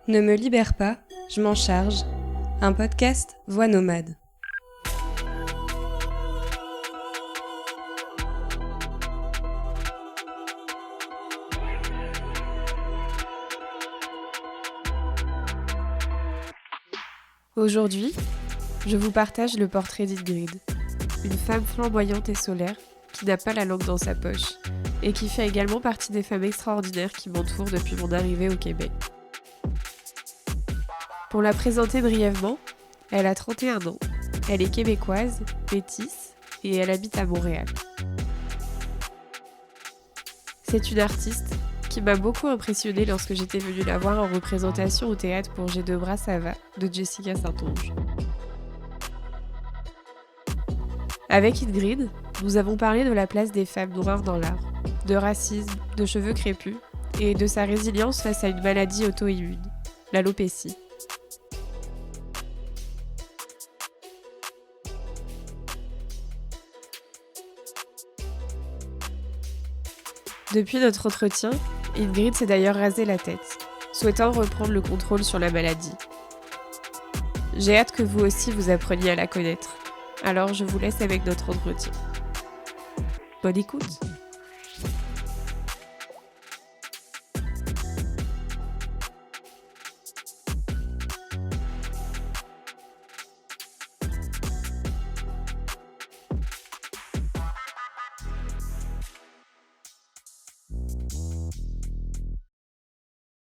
Ne me libère pas, je m'en charge. Un podcast Voix nomade. Aujourd'hui, je vous partage le portrait d'Ingrid, une femme flamboyante et solaire qui n'a pas la langue dans sa poche et qui fait également partie des femmes extraordinaires qui m'entourent depuis mon arrivée au Québec. Pour la présenter brièvement, elle a 31 ans, elle est québécoise, métisse et elle habite à Montréal. C'est une artiste qui m'a beaucoup impressionnée lorsque j'étais venue la voir en représentation au théâtre pour J'ai deux bras, ça va de Jessica Saint-Onge. Avec Ingrid, nous avons parlé de la place des femmes noires dans l'art, de racisme, de cheveux crépus et de sa résilience face à une maladie auto-immune, l'alopécie. Depuis notre entretien, Ingrid s'est d'ailleurs rasé la tête, souhaitant reprendre le contrôle sur la maladie. J'ai hâte que vous aussi vous appreniez à la connaître, alors je vous laisse avec notre entretien. Bonne écoute!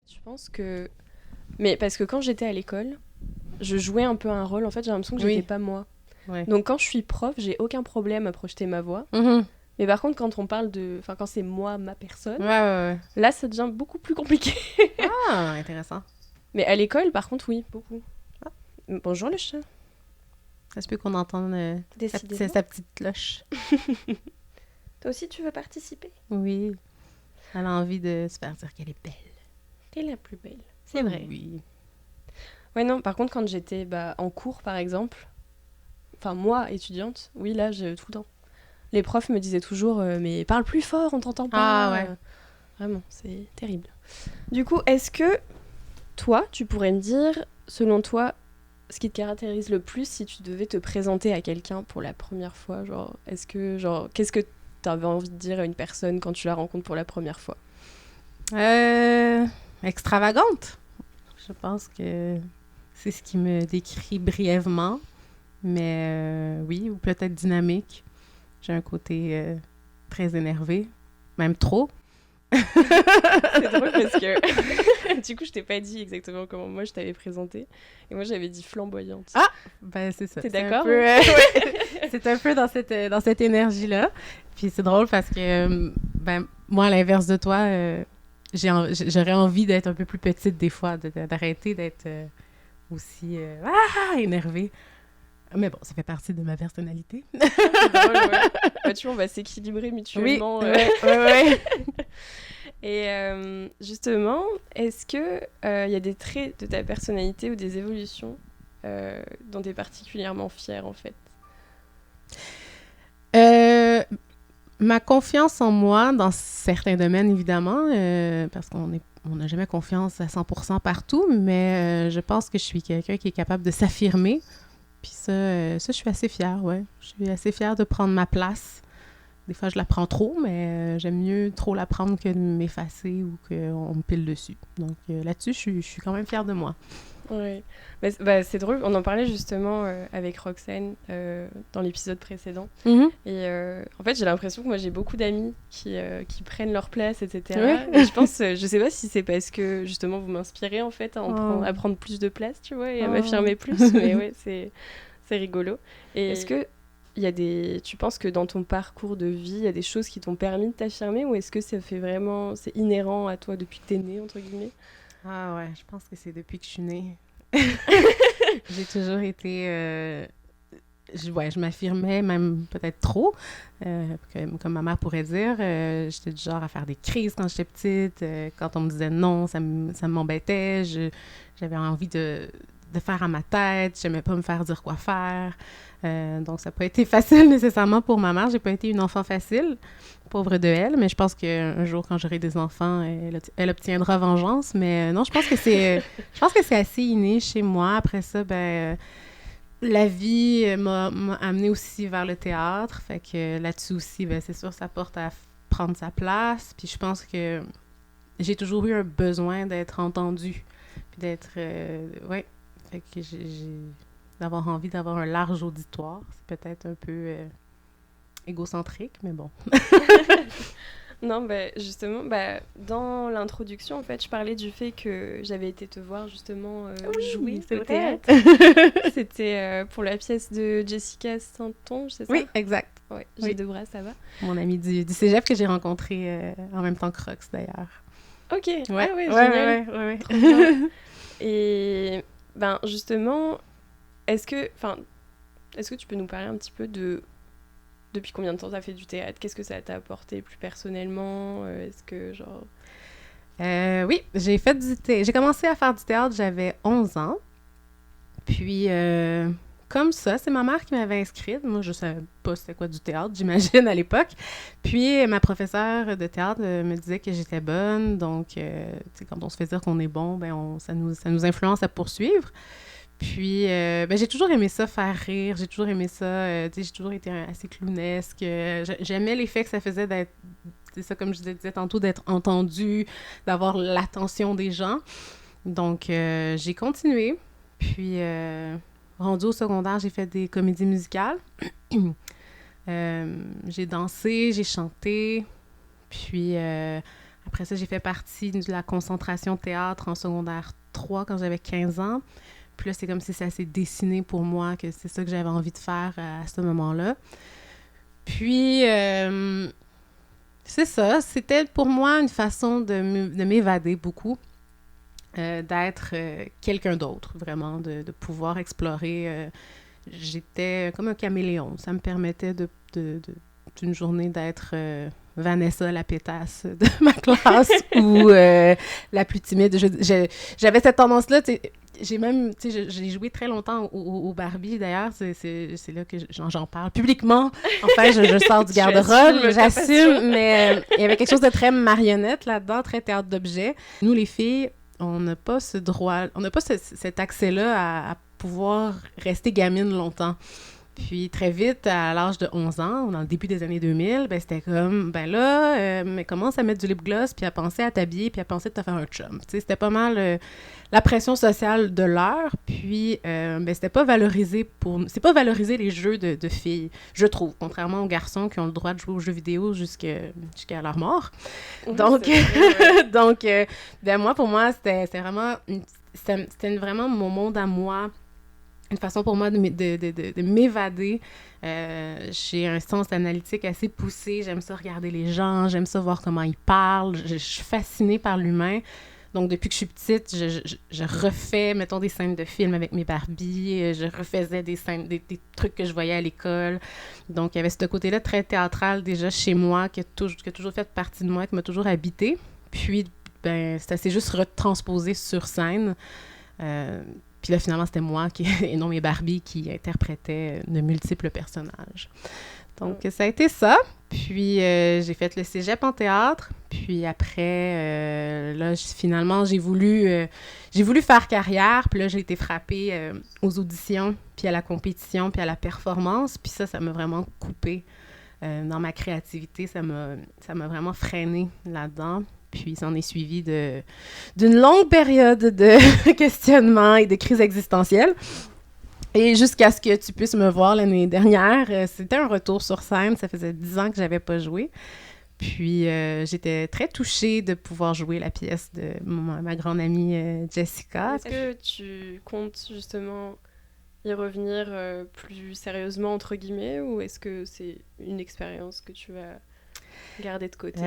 Je pense que... Mais parce que quand j'étais à l'école, je jouais un peu un rôle, en fait j'ai l'impression que j'étais pas moi. Ouais. Donc quand je suis prof, j'ai aucun problème à projeter ma voix. Mais par contre, quand on parle de... Enfin, quand c'est moi, ma personne, Ouais. là, ça devient beaucoup plus compliqué. Ah, intéressant. Mais à l'école, par contre, oui, beaucoup. Ah. Bonjour le chat. Ça se peut qu'on entende Décidément. sa petite cloche. Toi aussi, tu veux participer? Oui. Elle a envie de se faire dire qu'elle est belle. T'es la plus belle. C'est vrai. Oui. Ouais, non, par contre, quand j'étais en cours, par exemple, enfin, moi, étudiante, oui, là, tout le temps. Les profs me disaient toujours, mais parle plus fort, on t'entend pas. Ah, ouais. Vraiment, c'est terrible. Du coup, est-ce que toi, tu pourrais me dire, selon toi, ce qui te caractérise le plus si tu devais te présenter à quelqu'un pour la première fois, genre, qu'est-ce que t'avais envie de dire à une personne quand tu la rencontres pour la première fois? Extravagante. Je pense que c'est ce qui me décrit brièvement. Mais oui, ou peut-être dynamique. J'ai un côté très énervé, même trop. C'est drôle parce que du coup, je t'ai pas dit exactement comment moi je t'avais présenté. Et moi, j'avais dit flamboyante. Ah! Ben, c'est ça. T'es C'est d'accord? c'est un peu dans cette énergie-là. Puis c'est drôle parce que, moi, à l'inverse de toi, j'aurais envie d'être un peu plus petite des fois, d'arrêter d'être aussi énervée. Mais bon, ça fait partie de ma personnalité. C'est drôle, ouais. Bah, tu vois, on va s'équilibrer mutuellement. Oui, ouais. Et justement, est-ce que y a des traits de ta personnalité ou des évolutions dont tu es particulièrement fière, en fait? Ma confiance en moi, dans certains domaines, évidemment, parce qu'on n'a jamais confiance à 100% partout, mais je pense que je suis quelqu'un qui est capable de s'affirmer. Puis ça, je suis assez fière, ouais. Je suis assez fière de prendre ma place. Des fois, je la prends trop, mais j'aime mieux trop la prendre que de m'effacer ou qu'on me pile dessus. Donc là-dessus, je suis quand même fière de moi. Oui. C'est drôle, on en parlait justement avec Roxane dans l'épisode précédent. Mm-hmm. Et en fait, j'ai l'impression que moi, j'ai beaucoup d'amis qui prennent leur place, etc. Oui. Et je pense, je sais pas si c'est parce que justement vous m'inspirez en fait à prendre plus de place, tu vois, et à m'affirmer plus. Mais ouais, c'est rigolo. Et est-ce que tu penses que dans ton parcours de vie, il y a des choses qui t'ont permis de t'affirmer, ou est-ce que c'est inhérent à toi depuis que t'es née, entre guillemets? Ah ouais, je pense que c'est depuis que je suis née. J'ai toujours été... je m'affirmais même peut-être trop, comme ma mère pourrait dire. J'étais du genre à faire des crises quand j'étais petite. Quand on me disait non, ça m'embêtait. J'avais envie de de faire à ma tête, j'aimais pas me faire dire quoi faire. Donc, ça n'a pas été facile nécessairement pour ma mère. J'ai pas été une enfant facile, pauvre de elle, mais je pense qu'un jour, quand j'aurai des enfants, elle obtiendra vengeance. Mais non, je pense que c'est assez inné chez moi. Après ça, la vie m'a amenée aussi vers le théâtre. Fait que là-dessus aussi, c'est sûr, ça porte à prendre sa place. Puis je pense que j'ai toujours eu un besoin d'être entendue. Puis d'être... ouais. Fait que d'avoir envie d'avoir un large auditoire. C'est peut-être un peu égocentrique, mais bon. Non, justement, dans l'introduction, en fait, je parlais du fait que j'avais été te voir justement jouer au théâtre. C'était pour la pièce de Jessica Saint-Onge, c'est ça? Oui, exact. Ouais, j'ai 2 bras, ça va. Mon amie du cégep que j'ai rencontré en même temps que Rox, d'ailleurs. Ok, ouais, génial. Ouais. Trop bien. Et justement, est-ce que tu peux nous parler un petit peu de depuis combien de temps tu as fait du théâtre? Qu'est-ce que ça t'a apporté plus personnellement? Est-ce que, genre... Oui, j'ai commencé à faire du théâtre, j'avais 11 ans. Puis, comme ça, c'est ma mère qui m'avait inscrite. Moi, je savais pas c'était quoi du théâtre, j'imagine, à l'époque. Puis, ma professeure de théâtre me disait que j'étais bonne. Donc, quand on se fait dire qu'on est bon, ça nous influence à poursuivre. Puis, j'ai toujours aimé ça, faire rire. J'ai toujours aimé ça. J'ai toujours été assez clownesque. J'aimais l'effet que ça faisait d'être, c'est ça, comme je disais tantôt, d'être entendue, d'avoir l'attention des gens. Donc, j'ai continué. Puis, rendue au secondaire, j'ai fait des comédies musicales. J'ai dansé, j'ai chanté. Puis, après ça, j'ai fait partie de la concentration théâtre en secondaire 3 quand j'avais 15 ans. Puis là, c'est comme si ça s'est dessiné pour moi, que c'est ça que j'avais envie de faire à ce moment-là. Puis, c'est ça. C'était pour moi une façon de m'évader beaucoup, d'être quelqu'un d'autre, vraiment, de pouvoir explorer. J'étais comme un caméléon. Ça me permettait d'une journée d'être Vanessa la pétasse de ma classe ou la plus timide. J'avais cette tendance-là, j'ai joué très longtemps au Barbie, d'ailleurs. C'est là que j'en parle publiquement. En fait, je sors du garde-robe, j'assume, mais il y avait quelque chose de très marionnette là-dedans, très théâtre d'objet. Nous, les filles, on n'a pas ce droit, on n'a pas cet accès-là à pouvoir rester gamine longtemps. Puis très vite, à l'âge de 11 ans, dans le début des années 2000, c'était comme, mais commence à mettre du lip gloss, puis à penser à t'habiller, puis à penser de te faire un chum. Tu sais, c'était pas mal la pression sociale de l'heure, puis c'était pas valorisé c'est pas valoriser les jeux de filles, je trouve, contrairement aux garçons qui ont le droit de jouer aux jeux vidéo jusqu'à leur mort. Oui, donc, pour moi, c'était vraiment, c'était vraiment mon monde à moi, une façon pour moi de m'évader. J'ai un sens analytique assez poussé. J'aime ça regarder les gens. J'aime ça voir comment ils parlent. Je suis fascinée par l'humain. Donc, depuis que je suis petite, je refais, mettons, des scènes de films avec mes Barbies. Je refaisais des scènes, des trucs que je voyais à l'école. Donc, il y avait ce côté-là très théâtral déjà chez moi, qui a toujours fait partie de moi, qui m'a toujours habitée. Puis, c'est juste retransposé sur scène. Puis là, finalement, c'était moi et non mes Barbies qui interprétaient de multiples personnages. Donc, ça a été ça. Puis, j'ai fait le cégep en théâtre. Puis après, là, finalement, j'ai voulu faire carrière. Puis là, j'ai été frappée aux auditions, puis à la compétition, puis à la performance. Puis ça m'a vraiment coupée dans ma créativité. Ça m'a vraiment freinée là-dedans. Puis, s'en est suivi d'une longue période de questionnement et de crise existentielle. Et jusqu'à ce que tu puisses me voir l'année dernière, c'était un retour sur scène. Ça faisait 10 ans que je n'avais pas joué. Puis, j'étais très touchée de pouvoir jouer la pièce de ma grande amie Jessica. Est-ce que tu comptes justement y revenir plus sérieusement, entre guillemets, ou est-ce que c'est une expérience que tu vas garder de côté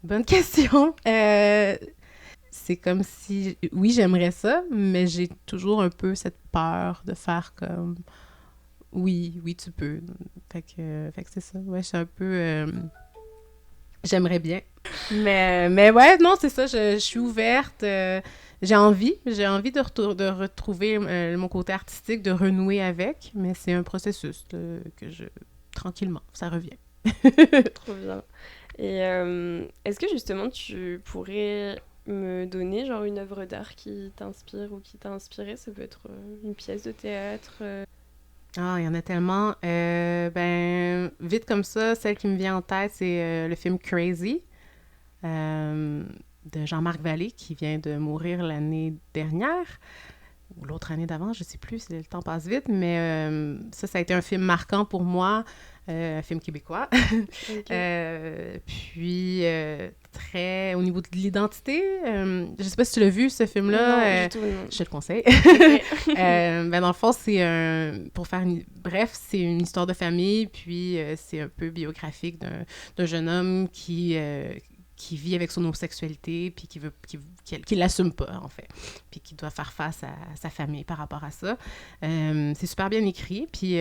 Bonne question. C'est comme si... Oui, j'aimerais ça, mais j'ai toujours un peu cette peur de faire comme... Oui, tu peux. Fait que c'est ça. Ouais, je suis un peu... J'aimerais bien. Mais ouais, non, c'est ça, je suis ouverte. J'ai envie de retrouver mon côté artistique, de renouer avec, mais c'est un processus tranquillement, ça revient. Trop bien. Et est-ce que justement tu pourrais me donner genre une œuvre d'art qui t'inspire ou qui t'a inspiré? Ça peut être une pièce de théâtre. Ah, il y en a tellement. Ben, vite comme ça, celle qui me vient en tête, c'est le film Crazy de Jean-Marc Vallée, qui vient de mourir l'année dernière, ou l'autre année d'avant, je sais plus, le temps passe vite, mais ça a été un film marquant pour moi, un film québécois. Okay. Puis, très au niveau de l'identité, je sais pas si tu l'as vu, ce film-là. Non, du tout, non. Je te le conseille. Okay. Ben, dans le fond, bref, c'est une histoire de famille, puis c'est un peu biographique d'un jeune homme qui vit avec son homosexualité, puis qui l'assume pas, en fait, puis qui doit faire face à sa famille par rapport à ça. C'est super bien écrit, puis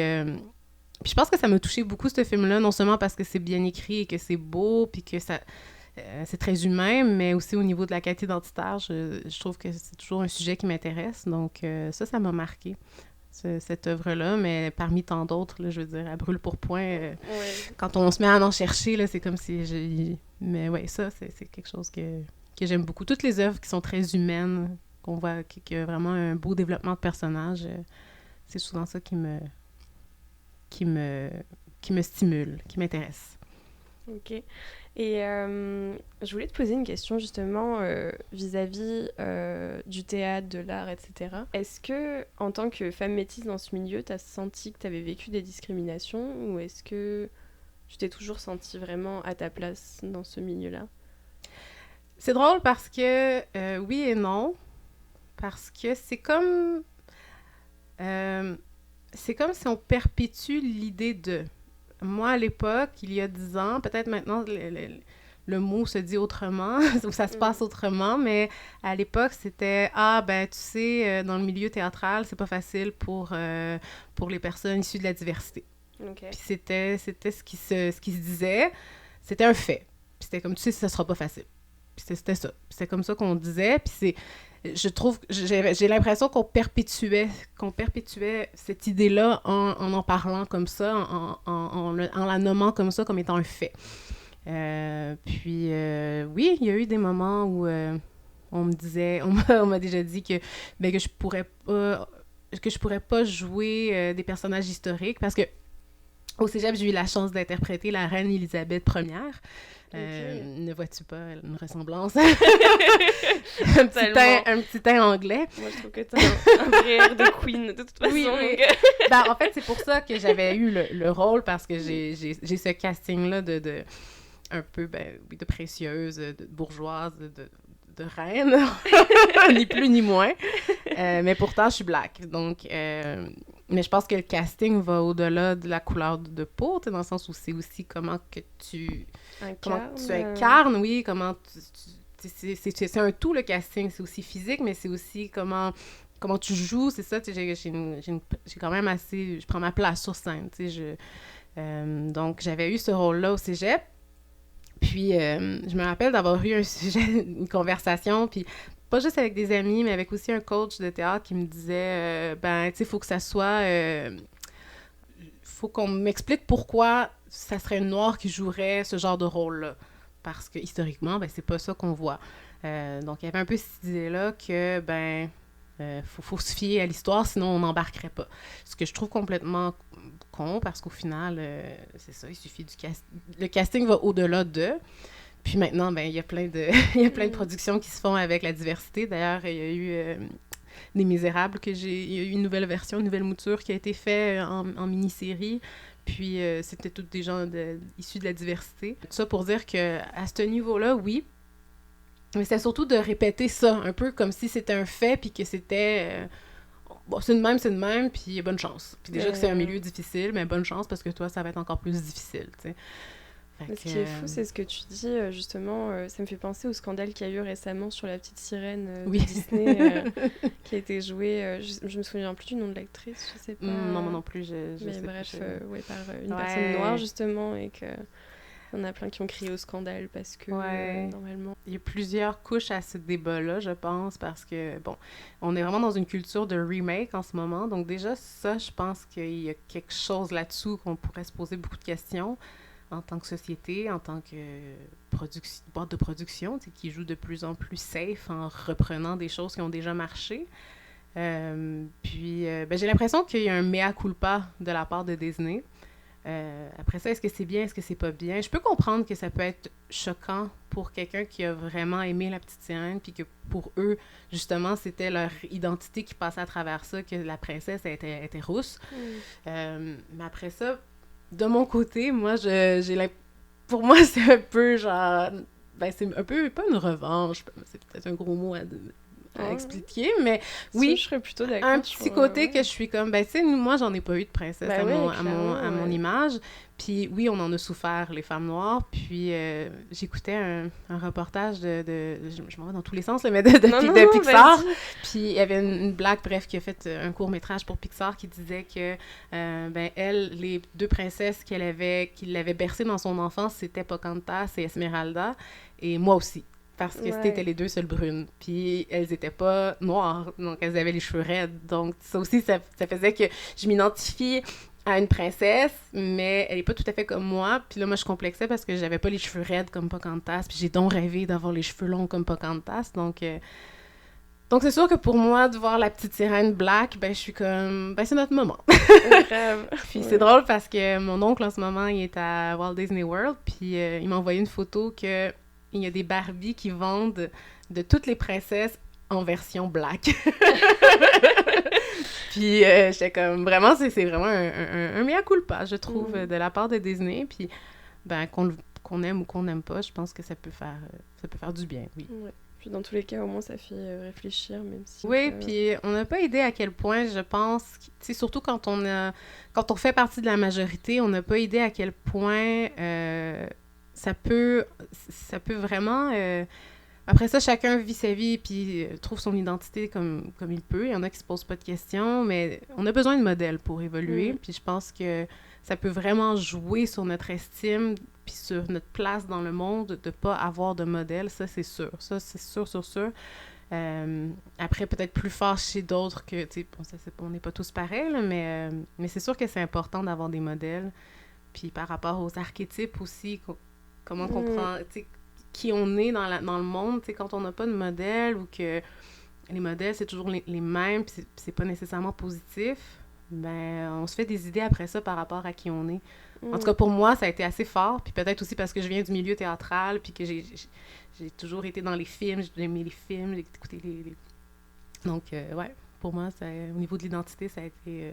je pense que ça m'a touché beaucoup, ce film-là, non seulement parce que c'est bien écrit et que c'est beau, puis que c'est très humain, mais aussi au niveau de la qualité identitaire, je trouve que c'est toujours un sujet qui m'intéresse, donc ça m'a marqué. Cette œuvre-là, mais parmi tant d'autres, là, je veux dire, elle brûle pour point. Ouais. Quand on se met à en chercher, là, c'est comme si... Mais ouais, ça, c'est quelque chose que j'aime beaucoup. Toutes les œuvres qui sont très humaines, qu'on voit, qui a vraiment un beau développement de personnage, c'est souvent ça qui me stimule, qui m'intéresse. Ok. Et je voulais te poser une question justement vis-à-vis du théâtre, de l'art, etc. Est-ce que, en tant que femme métisse dans ce milieu, tu as senti que tu avais vécu des discriminations ou est-ce que tu t'es toujours sentie vraiment à ta place dans ce milieu-là? C'est drôle parce que oui et non, parce que c'est comme si on perpétue l'idée de... Moi, à l'époque, il y a 10 ans, peut-être maintenant, le mot se dit autrement, ou ça se passe autrement, mais à l'époque, c'était « Ah, ben, tu sais, dans le milieu théâtral, c'est pas facile pour les personnes issues de la diversité. Okay. » Puis c'était ce qui se disait, c'était un fait. Puis c'était comme « Tu sais, ça sera pas facile. » Puis c'était ça. Puis c'était comme ça qu'on disait, puis c'est... Je trouve, j'ai l'impression qu'on perpétuait cette idée-là en parlant comme ça, en la nommant comme ça, comme étant un fait. Puis, oui, il y a eu des moments où on me disait, on m'a déjà dit que je pourrais pas jouer des personnages historiques parce que au cégep, j'ai eu la chance d'interpréter la reine Élisabeth Ier. Okay. Ne vois-tu pas une ressemblance? un petit teint anglais. Moi, je trouve que t'as un vrai air de queen, de toute façon. Oui. Ben, en fait, c'est pour ça que j'avais eu le rôle, parce que j'ai ce casting-là de un peu, de précieuse, de bourgeoise, de reine, ni plus ni moins. Mais pourtant, je suis black. Donc, mais je pense que le casting va au-delà de la couleur de peau, dans le sens où c'est aussi comment tu incarnes, oui, comment c'est un tout, le casting. C'est aussi physique, mais c'est aussi comment tu joues, c'est ça, j'ai quand même assez... Je prends ma place sur scène, donc, j'avais eu ce rôle-là au cégep. Puis, je me rappelle d'avoir eu une conversation, puis pas juste avec des amis, mais avec aussi un coach de théâtre qui me disait, tu sais, il faut que ça soit... faut qu'on m'explique pourquoi ça serait une noire qui jouerait ce genre de rôle-là. Parce que, historiquement, c'est pas ça qu'on voit. Donc, il y avait un peu cette idée-là que, faut se fier à l'histoire, sinon on n'embarquerait pas. Ce que je trouve complètement con, parce qu'au final, c'est ça, il suffit du casting. Le casting va au-delà de. Puis maintenant, il y a plein de productions qui se font avec la diversité. D'ailleurs, il y a eu Les Misérables, il y a eu une nouvelle version, une nouvelle mouture qui a été faite en mini-série. Puis c'était tous des gens issus de la diversité. Tout ça pour dire qu'à ce niveau-là, oui. Mais c'est surtout de répéter ça, un peu comme si c'était un fait, puis que c'était... c'est de même, puis bonne chance. Puis déjà que c'est un milieu difficile, mais bonne chance, parce que toi, ça va être encore plus difficile, tu sais. Ce qui est fou, c'est ce que tu dis, justement, ça me fait penser au scandale qu'il y a eu récemment sur la petite sirène de Disney, qui a été jouée, je me souviens plus du nom de l'actrice, je sais pas. Non, moi non plus, je mais sais bref, pas. Par une personne noire, justement, et que... Il y en a plein qui ont crié au scandale parce que, normalement... Il y a plusieurs couches à ce débat-là, je pense, parce que, bon, on est vraiment dans une culture de remake en ce moment. Donc déjà, ça, je pense qu'il y a quelque chose là-dessous qu'on pourrait se poser beaucoup de questions en tant que société, en tant que boîte de production, qui joue de plus en plus safe en reprenant des choses qui ont déjà marché. Puis, j'ai l'impression qu'il y a un mea culpa de la part de Disney. Après ça, est-ce que c'est bien, est-ce que c'est pas bien? Je peux comprendre que ça peut être choquant pour quelqu'un qui a vraiment aimé La Petite Sirène, puis que pour eux, justement, c'était leur identité qui passait à travers ça, que la princesse était rousse. Mais après ça, de mon côté, moi, pour moi, c'est un peu genre... c'est un peu, pas une revanche, c'est peut-être un gros mot à expliquer, mais oui, je serais plutôt d'accord. Un petit côté que je suis comme, tu sais, moi, j'en ai pas eu de princesse à mon image. Puis oui, on en a souffert, les femmes noires. Puis j'écoutais un reportage je m'en vais dans tous les sens, mais de Pixar. Puis il y avait une blague, bref, qui a fait un court-métrage pour Pixar qui disait que, elle, les deux princesses qui l'avaient bercée dans son enfance, c'était Pocahontas et Esmeralda, et moi aussi. Parce que c'était les deux seules brunes. Puis elles étaient pas noires, donc elles avaient les cheveux raides. Donc ça aussi, ça faisait que je m'identifie à une princesse, mais elle est pas tout à fait comme moi. Puis là, moi, je complexais parce que j'avais pas les cheveux raides comme Pocahontas. Puis j'ai donc rêvé d'avoir les cheveux longs comme Pocahontas. Donc c'est sûr que pour moi, de voir La Petite Sirène black, je suis comme... c'est notre moment. Puis c'est drôle parce que mon oncle, en ce moment, il est à Walt Disney World. Puis il m'a envoyé une photo que... Il y a des Barbies qui vendent de toutes les princesses en version black. Puis j'étais comme, vraiment, c'est vraiment un mea culpa, je trouve, de la part de Disney. Puis qu'on aime ou qu'on n'aime pas, je pense que ça peut faire du bien, oui. Ouais. Puis dans tous les cas, au moins, ça fait réfléchir, même si... Oui, puis on n'a pas idée à quel point, je pense, tu sais, surtout quand on fait partie de la majorité, on n'a pas idée à quel point... ça peut vraiment... Après ça, chacun vit sa vie puis trouve son identité comme il peut. Il y en a qui se posent pas de questions, mais on a besoin de modèles pour évoluer. Puis je pense que ça peut vraiment jouer sur notre estime puis sur notre place dans le monde de pas avoir de modèle. Ça, c'est sûr. Ça, c'est sûr. Après, peut-être plus fort chez d'autres que... Tu sais, on n'est pas tous pareils, là, mais c'est sûr que c'est important d'avoir des modèles. Puis par rapport aux archétypes aussi... Comment comprendre, tu sais, qui on est dans le monde, tu sais, quand on n'a pas de modèle ou que les modèles, c'est toujours les mêmes, puis c'est pas nécessairement positif, on se fait des idées après ça par rapport à qui on est. En tout cas, pour moi, ça a été assez fort, puis peut-être aussi parce que je viens du milieu théâtral, puis que j'ai toujours été dans les films, j'ai aimé les films, j'ai écouté les... Donc, pour moi, au niveau de l'identité, ça a été...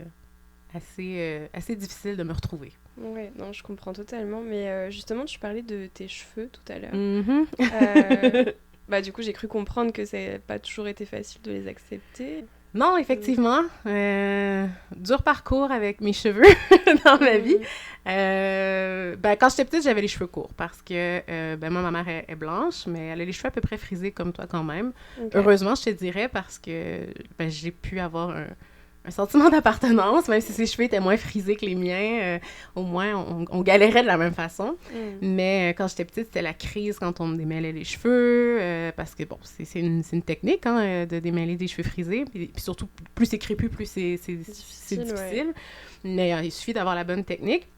assez difficile de me retrouver. Oui, non, je comprends totalement. Mais justement, tu parlais de tes cheveux tout à l'heure. Du coup, j'ai cru comprendre que ça n'a pas toujours été facile de les accepter. Non, effectivement. Dur parcours avec mes cheveux dans ma vie. Quand j'étais petite, j'avais les cheveux courts parce que moi, ma mère est blanche, mais elle a les cheveux à peu près frisés comme toi quand même. Okay. Heureusement, je te dirais, parce que j'ai pu avoir un sentiment d'appartenance, même si ses cheveux étaient moins frisés que les miens, au moins on galérait de la même façon. Mais quand j'étais petite, c'était la crise quand on me démêlait les cheveux, parce que bon, c'est une technique de démêler des cheveux frisés, puis surtout plus c'est crépus, plus c'est difficile. Ouais. Mais il suffit d'avoir la bonne technique.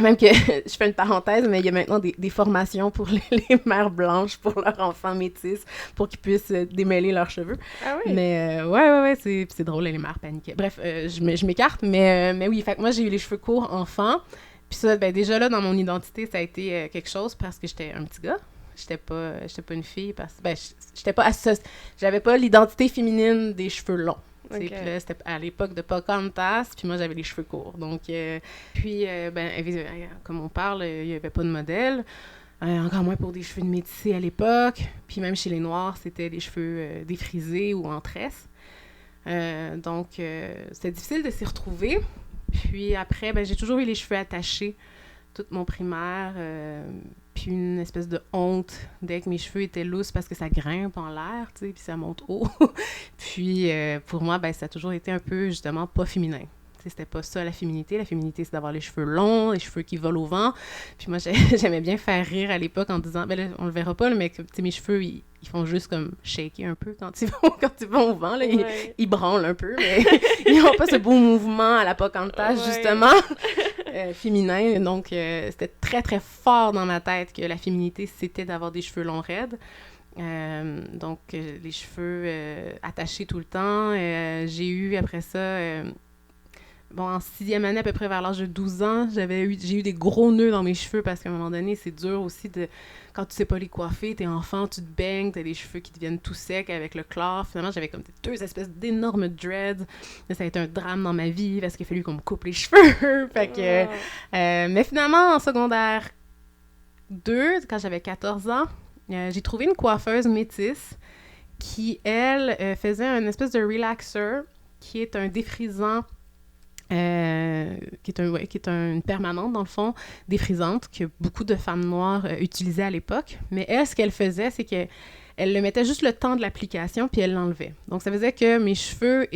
Même que, je fais une parenthèse, mais il y a maintenant des formations pour les mères blanches, pour leurs enfants métis, pour qu'ils puissent démêler leurs cheveux. Ah oui? Mais ouais, c'est drôle, les mères paniquaient. Bref, je m'écarte, mais oui, fait que moi, j'ai eu les cheveux courts enfant. Puis ça, déjà là, dans mon identité, ça a été quelque chose parce que j'étais un petit gars. J'étais pas une fille parce que, j'étais pas j'avais pas l'identité féminine des cheveux longs. Okay. Puis là, c'était à l'époque de Pocahontas, puis moi, j'avais les cheveux courts. Donc, comme on parle, il n'y avait pas de modèle. Encore moins pour des cheveux de métissés à l'époque. Puis même chez les Noirs, c'était des cheveux défrisés ou en tresse. Donc, c'était difficile de s'y retrouver. Puis après, j'ai toujours eu les cheveux attachés toute mon primaire. Puis une espèce de honte dès que mes cheveux étaient lousses parce que ça grimpe en l'air, tu sais, puis ça monte haut. Puis pour moi, ça a toujours été un peu, justement, pas féminin. C'était pas ça, la féminité. La féminité, c'est d'avoir les cheveux longs, les cheveux qui volent au vent. Puis moi, j'aimais bien faire rire à l'époque en disant, ben là, on le verra pas, là, mais mes cheveux, ils font juste comme shaker un peu quand ils vont au vent. Là, ils branlent un peu, mais ils n'ont pas ce beau mouvement à la Pocahontas, justement, féminin. Donc, c'était très, très fort dans ma tête que la féminité, c'était d'avoir des cheveux longs raides. Donc, les cheveux attachés tout le temps. J'ai eu, après ça... en 6e année, à peu près vers l'âge de 12 ans, j'ai eu des gros nœuds dans mes cheveux parce qu'à un moment donné, c'est dur aussi quand tu sais pas les coiffer, t'es enfant, tu te baignes, t'as des cheveux qui deviennent tout secs avec le chlore. Finalement, j'avais comme 2 espèces d'énormes dreads. Là, ça a été un drame dans ma vie parce qu'il a fallu qu'on me coupe les cheveux. Mais finalement, en secondaire 2, quand j'avais 14 ans, j'ai trouvé une coiffeuse métisse qui, elle, faisait une espèce de relaxer qui est un défrisant qui est une permanente, dans le fond, défrisante, que beaucoup de femmes noires utilisaient à l'époque. Mais elle, ce qu'elle faisait, c'est qu'elle le mettait juste le temps de l'application, puis elle l'enlevait. Donc, ça faisait que mes cheveux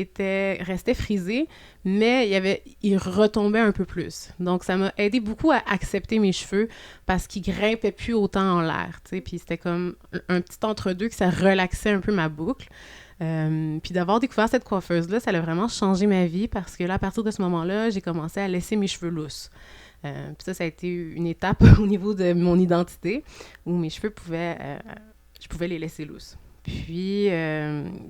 restaient frisés, mais ils retombaient un peu plus. Donc, ça m'a aidé beaucoup à accepter mes cheveux parce qu'ils grimpaient plus autant en l'air, tu sais. Puis c'était comme un petit entre-deux que ça relaxait un peu ma boucle. Puis d'avoir découvert cette coiffeuse-là, ça a vraiment changé ma vie parce que là, à partir de ce moment-là, j'ai commencé à laisser mes cheveux lousses. Puis ça a été une étape au niveau de mon identité où mes cheveux je pouvais les laisser lousses. Puis,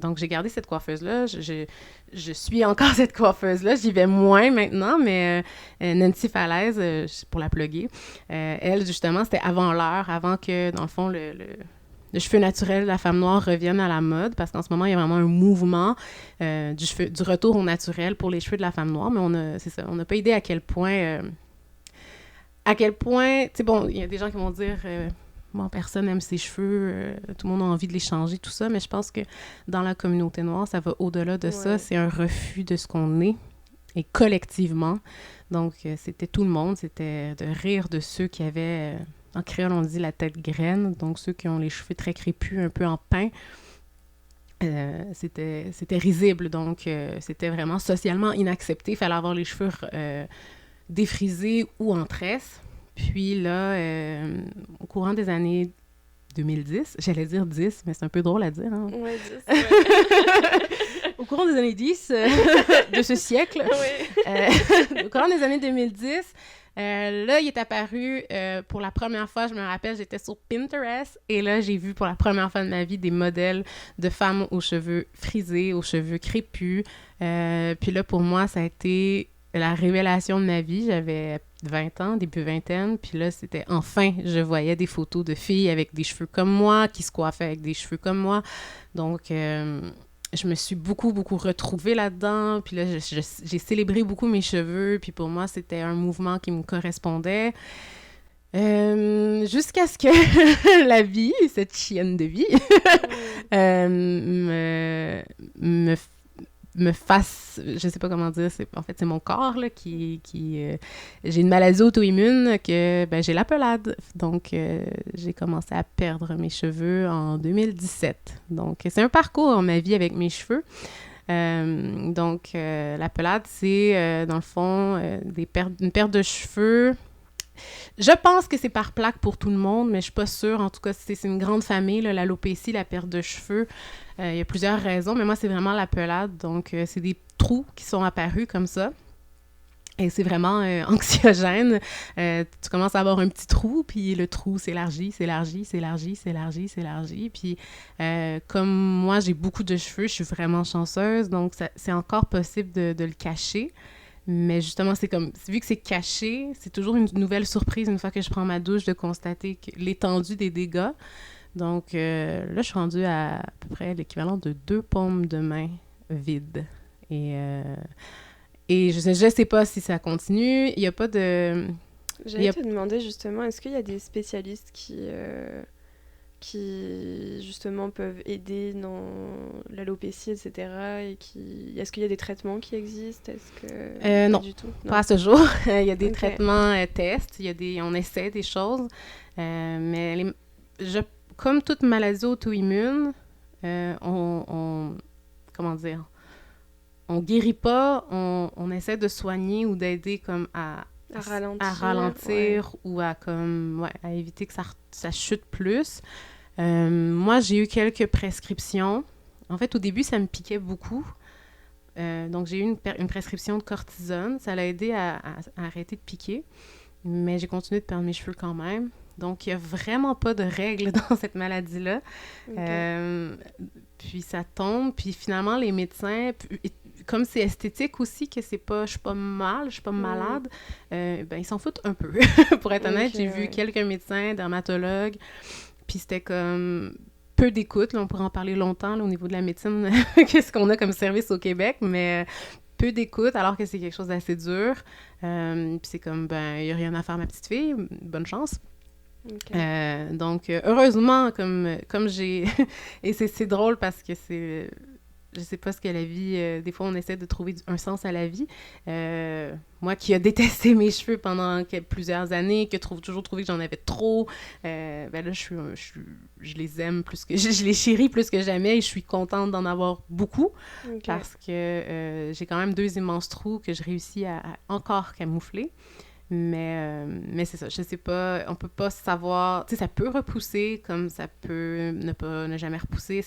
donc j'ai gardé cette coiffeuse-là. Je suis encore cette coiffeuse-là. J'y vais moins maintenant, mais Nancy Falaise, pour la plugger, elle, justement, c'était avant l'heure, avant que, dans le fond, le cheveu naturel de la femme noire revienne à la mode, parce qu'en ce moment, il y a vraiment un mouvement du retour au naturel pour les cheveux de la femme noire, mais on n'a pas idée à quel point, tu sais, bon, il y a des gens qui vont dire, personne n'aime ses cheveux, tout le monde a envie de les changer, tout ça, mais je pense que dans la communauté noire, ça va au-delà de ça, c'est un refus de ce qu'on est, et collectivement, donc c'était tout le monde, c'était de rire de ceux qui avaient... En créole, on dit la tête graine, donc ceux qui ont les cheveux très crépus, un peu en pain. C'était risible, donc c'était vraiment socialement inaccepté. Il fallait avoir les cheveux défrisés ou en tresse. Puis là, au courant des années 2010, j'allais dire 10, mais c'est un peu drôle à dire. Hein? Ouais, 10, ouais. Au courant des années 10 de ce siècle, au courant des années 2010, là, il est apparu pour la première fois, je me rappelle, j'étais sur Pinterest et là, j'ai vu pour la première fois de ma vie des modèles de femmes aux cheveux frisés, aux cheveux crépus. Puis là, pour moi, ça a été la révélation de ma vie. J'avais 20 ans, début vingtaine, puis là, c'était enfin, je voyais des photos de filles avec des cheveux comme moi, qui se coiffaient avec des cheveux comme moi. Donc, je me suis beaucoup, beaucoup retrouvée là-dedans. Puis là, j'ai célébré beaucoup mes cheveux. Puis pour moi, c'était un mouvement qui me correspondait. Jusqu'à ce que la vie, cette chienne de vie, me fasse... Je sais pas comment dire. En fait, c'est mon corps là, qui j'ai une maladie auto-immune que j'ai la pelade. Donc, j'ai commencé à perdre mes cheveux en 2017. Donc, c'est un parcours dans ma vie avec mes cheveux. Donc, la pelade, c'est, dans le fond, une perte de cheveux. Je pense que c'est par plaque pour tout le monde, mais je suis pas sûre. En tout cas, c'est une grande famille, là, l'alopécie, la perte de cheveux. Il y a plusieurs raisons, mais moi, c'est vraiment la pelade. Donc, c'est des trous qui sont apparus comme ça. Et c'est vraiment anxiogène. Tu commences à avoir un petit trou, puis le trou s'élargit. Puis comme moi, j'ai beaucoup de cheveux, je suis vraiment chanceuse, donc c'est encore possible de le cacher. Mais justement, c'est comme, vu que c'est caché, c'est toujours une nouvelle surprise une fois que je prends ma douche de constater l'étendue des dégâts. Donc là, je suis rendue à peu près l'équivalent de 2 paumes de main vides. Et je sais pas si ça continue. Il y a pas de... J'allais te demander justement, est-ce qu'il y a des spécialistes qui justement peuvent aider dans l'alopécie, etc. Est-ce qu'il y a des traitements qui existent? Non, pas du tout. Pas à ce jour. Il y a des traitements tests, on essaie des choses, mais comme toute maladie auto-immune, comment dire? on guérit pas, on essaie de soigner ou d'aider comme à ralentir ou à éviter que ça chute plus. Moi, j'ai eu quelques prescriptions. En fait, au début, ça me piquait beaucoup. Donc, j'ai eu une prescription de cortisone. Ça l'a aidé à arrêter de piquer. Mais j'ai continué de perdre mes cheveux quand même. Donc, il n'y a vraiment pas de règles dans cette maladie-là. Okay. Puis ça tombe. Puis finalement, les médecins, comme c'est esthétique aussi, que je suis pas malade, ils s'en foutent un peu. Pour être honnête, j'ai vu quelques médecins, dermatologues, puis c'était comme peu d'écoute. Là, on pourrait en parler longtemps là, au niveau de la médecine, qu'est-ce qu'on a comme service au Québec, mais peu d'écoute, alors que c'est quelque chose d'assez dur. Puis c'est comme, il n'y a rien à faire, ma petite fille, bonne chance. Okay. Donc, heureusement, comme j'ai... Et c'est drôle parce que c'est... Je sais pas ce que la vie... des fois, on essaie de trouver un sens à la vie. Moi qui ai détesté mes cheveux pendant plusieurs années, qui ai toujours trouvé que j'en avais trop, là, je les aime plus que... Je les chéris plus que jamais et je suis contente d'en avoir beaucoup. Okay. Parce que j'ai quand même 2 immenses trous que je réussis à encore camoufler. Mais c'est ça, je sais pas, on peut pas savoir, tu sais, ça peut repousser comme ça peut ne jamais repousser,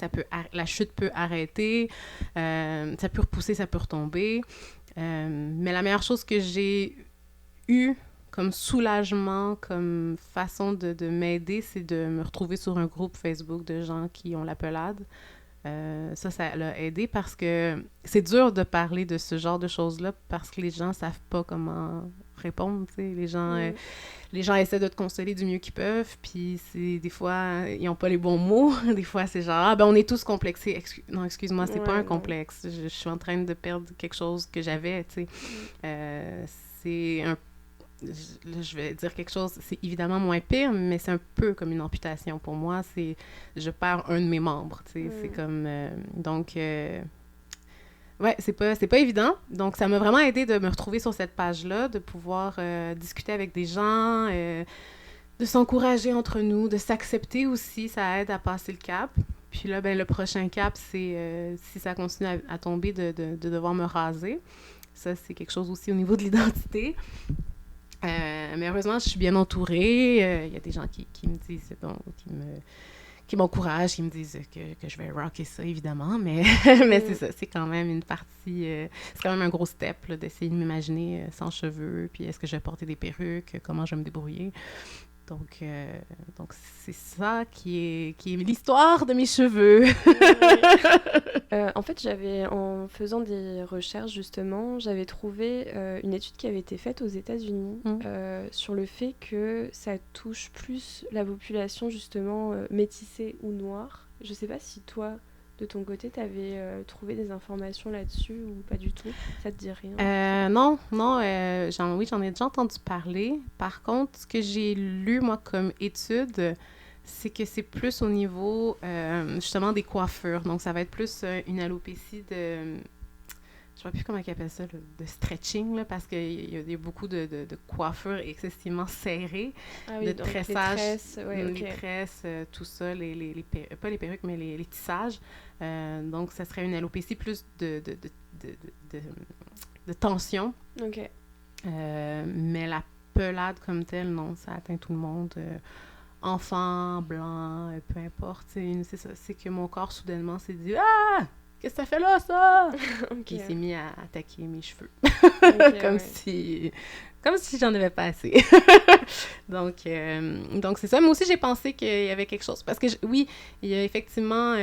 la chute peut arrêter, ça peut repousser, ça peut retomber, mais la meilleure chose que j'ai eue comme soulagement, comme façon de m'aider, c'est de me retrouver sur un groupe Facebook de gens qui ont la pelade. Ça l'a aidé parce que c'est dur de parler de ce genre de choses-là parce que les gens savent pas comment répondre, tu sais. Les gens essaient de te consoler du mieux qu'ils peuvent, puis des fois, ils n'ont pas les bons mots. Des fois, c'est genre, on est tous complexés. Non, excuse-moi, c'est pas un complexe. Je suis en train de perdre quelque chose que j'avais, tu sais. C'est un là, je vais dire quelque chose, c'est évidemment moins pire, mais c'est un peu comme une amputation pour moi. Je perds un de mes membres, tu sais. C'est comme... ouais, c'est pas évident. Donc, ça m'a vraiment aidé de me retrouver sur cette page-là, de pouvoir discuter avec des gens, de s'encourager entre nous, de s'accepter aussi. Ça aide à passer le cap. Puis là, le prochain cap, c'est si ça continue à tomber, de devoir me raser. Ça, c'est quelque chose aussi au niveau de l'identité. Mais heureusement, je suis bien entourée. Il y a des gens qui me disent, qui m'encouragent, qui me disent que je vais rocker ça, évidemment. Mais c'est ça, c'est quand même une partie... c'est quand même un gros step là, d'essayer de m'imaginer sans cheveux. Puis est-ce que je vais porter des perruques? Comment je vais me débrouiller? Donc c'est ça qui est l'histoire de mes cheveux. En fait, en faisant des recherches, justement, j'avais trouvé une étude qui avait été faite aux États-Unis sur le fait que ça touche plus la population, justement, métissée ou noire. Je sais pas si toi, de ton côté, tu avais trouvé des informations là-dessus ou pas du tout? Ça te dit rien? Non, j'en ai déjà entendu parler. Par contre, ce que j'ai lu, moi, comme étude, c'est que c'est plus au niveau, justement, des coiffures. Donc, ça va être plus une alopécie de... Je ne sais plus comment ils appellent ça, là, de stretching, là, parce qu'il y a beaucoup de coiffures excessivement serrées, de tressage, les tresses, tout ça, pas les perruques, mais les tissages. Donc, ça serait une alopécie plus de tension. OK. Mais la pelade comme telle, non, ça atteint tout le monde. Enfant, blanc, peu importe. C'est ça, c'est que mon corps, soudainement, s'est dit « Ah! Qu'est-ce que ça fait là, ça? » Okay. Il s'est mis à attaquer mes cheveux. Okay, comme si j'en avais pas assez. Donc c'est ça. Moi aussi, j'ai pensé qu'il y avait quelque chose. Parce que, oui, il y a effectivement...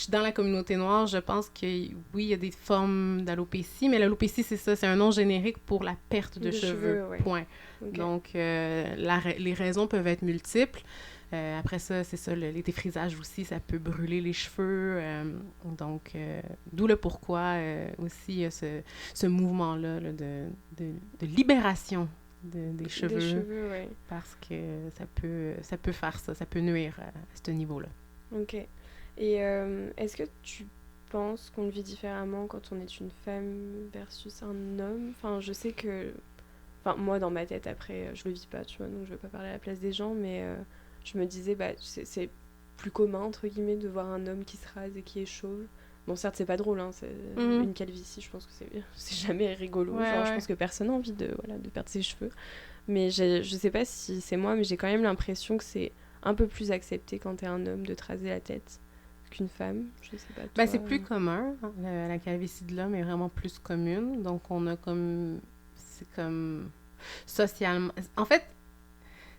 dans la communauté noire, je pense que, oui, il y a des formes d'alopécie, mais l'alopécie, c'est ça, c'est un nom générique pour la perte de cheveux, point. Okay. Donc, les raisons peuvent être multiples. Après ça, c'est ça, les défrisages aussi, ça peut brûler les cheveux. Donc, d'où le pourquoi aussi il y a ce mouvement-là là, de libération des cheveux. Des cheveux, oui. Parce que ça peut faire ça, ça peut nuire à ce niveau-là. OK. Et est-ce que tu penses qu'on le vit différemment quand on est une femme versus un homme? Enfin, je sais que... Enfin, moi, dans ma tête, après, je le vis pas, tu vois, donc je vais pas parler à la place des gens, mais je me disais, c'est plus commun, entre guillemets, de voir un homme qui se rase et qui est chauve. Bon, certes, c'est pas drôle, hein, une calvitie, je pense que c'est jamais rigolo. Je pense que personne n'a envie de perdre ses cheveux. Mais je sais pas si c'est moi, mais j'ai quand même l'impression que c'est un peu plus accepté quand t'es un homme de te raser la tête qu'une femme. Je sais pas. Toi, c'est plus commun. La calvitie de l'homme est vraiment plus commune. Donc, on a comme... C'est comme... Socialement... En fait,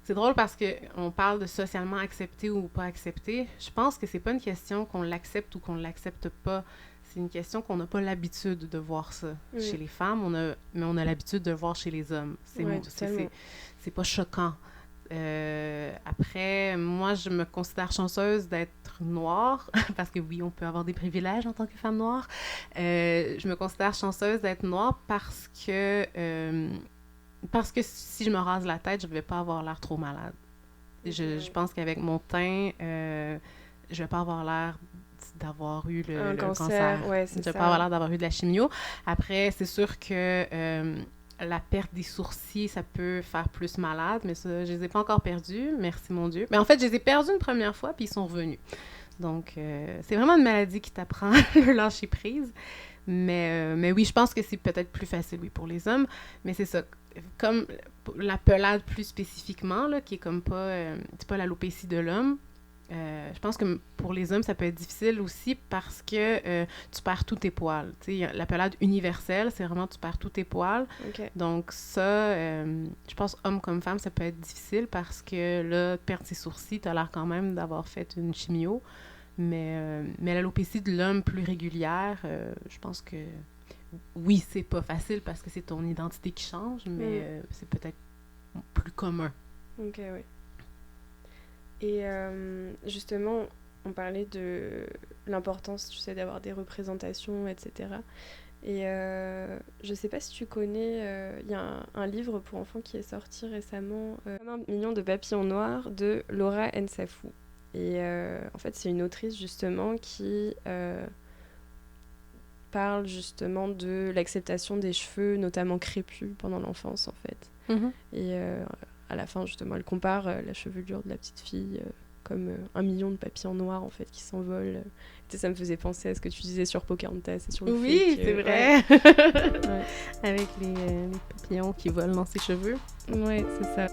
c'est drôle parce qu'on parle de socialement accepté ou pas accepté. Je pense que c'est pas une question qu'on l'accepte ou qu'on l'accepte pas. C'est une question qu'on n'a pas l'habitude de voir ça chez les femmes, mais on a l'habitude de le voir chez les hommes. C'est pas choquant. Après, moi, je me considère chanceuse d'être noire, parce que oui, on peut avoir des privilèges en tant que femme noire. Je me considère chanceuse d'être noire parce que si je me rase la tête, je vais pas avoir l'air trop malade. Je pense qu'avec mon teint, je vais pas avoir l'air d'avoir eu le cancer. Ouais, je vais pas avoir l'air d'avoir eu de la chimio. Après, c'est sûr que la perte des sourcils, ça peut faire plus malade, mais ça, je les ai pas encore perdus, merci mon Dieu. Mais en fait, je les ai perdus une première fois, puis ils sont revenus. Donc, c'est vraiment une maladie qui t'apprend le lâcher prise. Mais oui, je pense que c'est peut-être plus facile, oui, pour les hommes. Mais c'est ça. Comme la pelade plus spécifiquement, là, qui est comme pas... c'est pas l'alopécie de l'homme. Je pense que pour les hommes, ça peut être difficile aussi parce que tu perds tous tes poils. La pelade universelle, c'est vraiment tu perds tous tes poils. Okay. Donc ça, je pense homme comme femme, ça peut être difficile parce que là, perdre ses sourcils, tu as l'air quand même d'avoir fait une chimio. Mais l'alopécie de l'homme plus régulière, je pense que oui, c'est pas facile parce que c'est ton identité qui change, mais c'est peut-être plus commun. Ok, oui. Et justement, on parlait de l'importance, tu sais, d'avoir des représentations, etc. Et je sais pas si tu connais, il y a un livre pour enfants qui est sorti récemment, 1 million de papillons noirs de Laura Nsafou. Et en fait, c'est une autrice justement qui parle justement de l'acceptation des cheveux, notamment crépus, pendant l'enfance en fait. Mm-hmm. Et à la fin, justement, elle compare la chevelure de la petite fille comme 1 million de papillons noirs en fait qui s'envolent. Et ça me faisait penser à ce que tu disais sur Pocahontas et sur le oui, fait que... c'est vrai. Ouais. Avec les papillons qui volent dans ses cheveux. Ouais, c'est ça.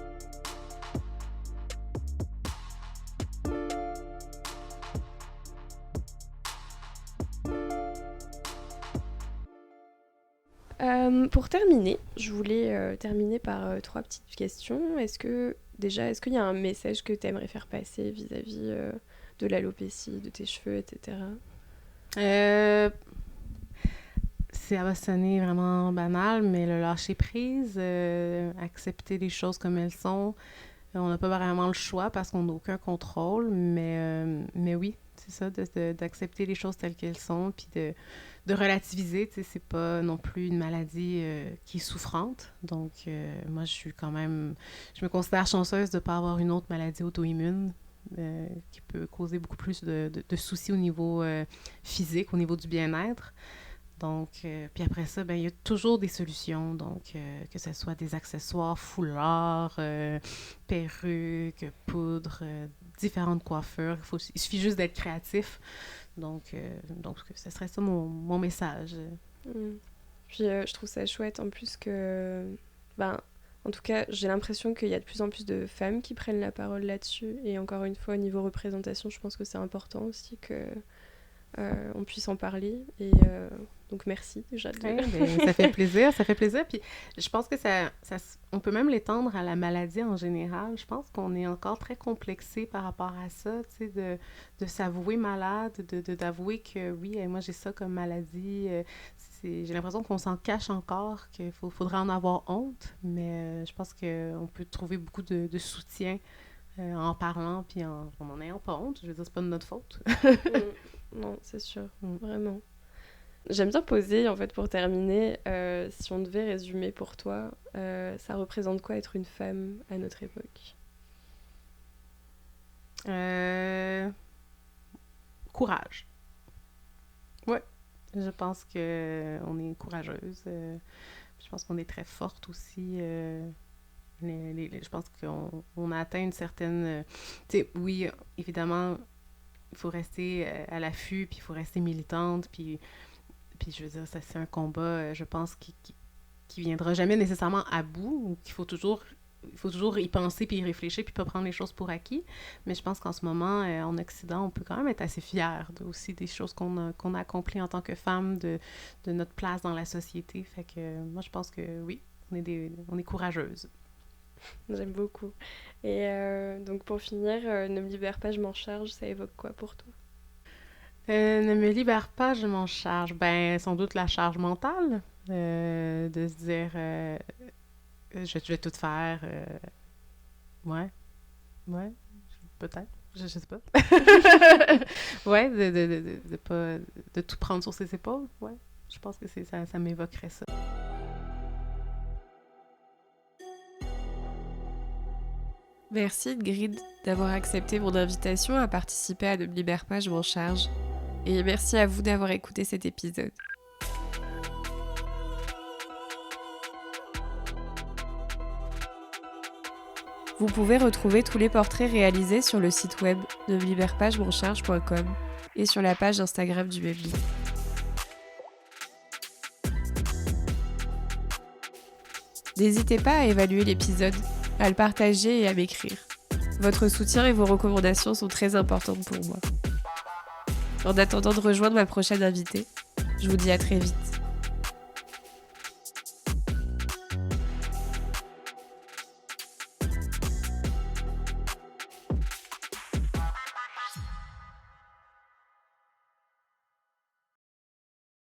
Pour terminer, je voulais terminer par 3 petites questions. Est-ce qu'il y a un message que tu aimerais faire passer vis-à-vis de l'alopécie, de tes cheveux, etc. Ça va sonner vraiment banal, mais le lâcher prise, accepter les choses comme elles sont, on n'a pas vraiment le choix parce qu'on n'a aucun contrôle, mais oui, c'est ça, d'accepter les choses telles qu'elles sont, puis de relativiser, tu sais, c'est pas non plus une maladie qui est souffrante. Donc, moi, je me considère chanceuse de ne pas avoir une autre maladie auto-immune qui peut causer beaucoup plus de soucis au niveau physique, au niveau du bien-être. Donc, puis après ça, il y a toujours des solutions. Donc, que ce soit des accessoires, foulards, perruques, poudres, différentes coiffures. Il suffit juste d'être créatif. Donc, ce serait ça mon message. Puis, je trouve ça chouette en plus que... en tout cas, j'ai l'impression qu'il y a de plus en plus de femmes qui prennent la parole là-dessus. Et encore une fois, au niveau représentation, je pense que c'est important aussi que on puisse en parler. Et donc, merci déjà. Ça fait plaisir. Puis, je pense que on peut même l'étendre à la maladie en général. Je pense qu'on est encore très complexé par rapport à ça, tu sais, de s'avouer malade, d'avouer que oui, moi j'ai ça comme maladie. J'ai l'impression qu'on s'en cache encore, qu'il faudrait en avoir honte, mais je pense qu'on peut trouver beaucoup de soutien en parlant puis en ayant pas honte. Je veux dire, c'est pas de notre faute. Non, c'est sûr, vraiment. J'aime bien poser, en fait, pour terminer, si on devait résumer pour toi, ça représente quoi être une femme à notre époque? Courage. Ouais. Je pense qu'on est courageuse. Je pense qu'on est très forte aussi. Je pense qu'on a atteint une certaine... tu sais, oui, évidemment, faut rester à l'affût, puis il faut rester militante, puis je veux dire, ça, c'est un combat, je pense, qui viendra jamais nécessairement à bout, ou qu'il faut toujours y penser, puis y réfléchir, puis pas prendre les choses pour acquis. Mais je pense qu'en ce moment, en Occident, on peut quand même être assez fiers aussi des choses qu'on a accomplies en tant que femmes, de notre place dans la société. Fait que moi, je pense que oui, on est courageuses. J'aime beaucoup. Et donc pour finir, ne me libère pas, je m'en charge, ça évoque quoi pour toi? Ne me libère pas, je m'en charge. Ben, sans doute la charge mentale, de se dire, je vais tout faire. Ouais, peut-être, je sais pas. Ouais, de pas, de tout prendre sur ses épaules, ouais. Je pense que ça m'évoquerait ça. Merci Grid d'avoir accepté mon invitation à participer à Ne me libère pas, je m'en charge. Et merci à vous d'avoir écouté cet épisode. Vous pouvez retrouver tous les portraits réalisés sur le site web de nelibère-pas-je-m'en-charge.com et sur la page Instagram du même nom. N'hésitez pas à évaluer l'épisode, à le partager et à m'écrire. Votre soutien et vos recommandations sont très importantes pour moi. En attendant de rejoindre ma prochaine invitée, je vous dis à très vite.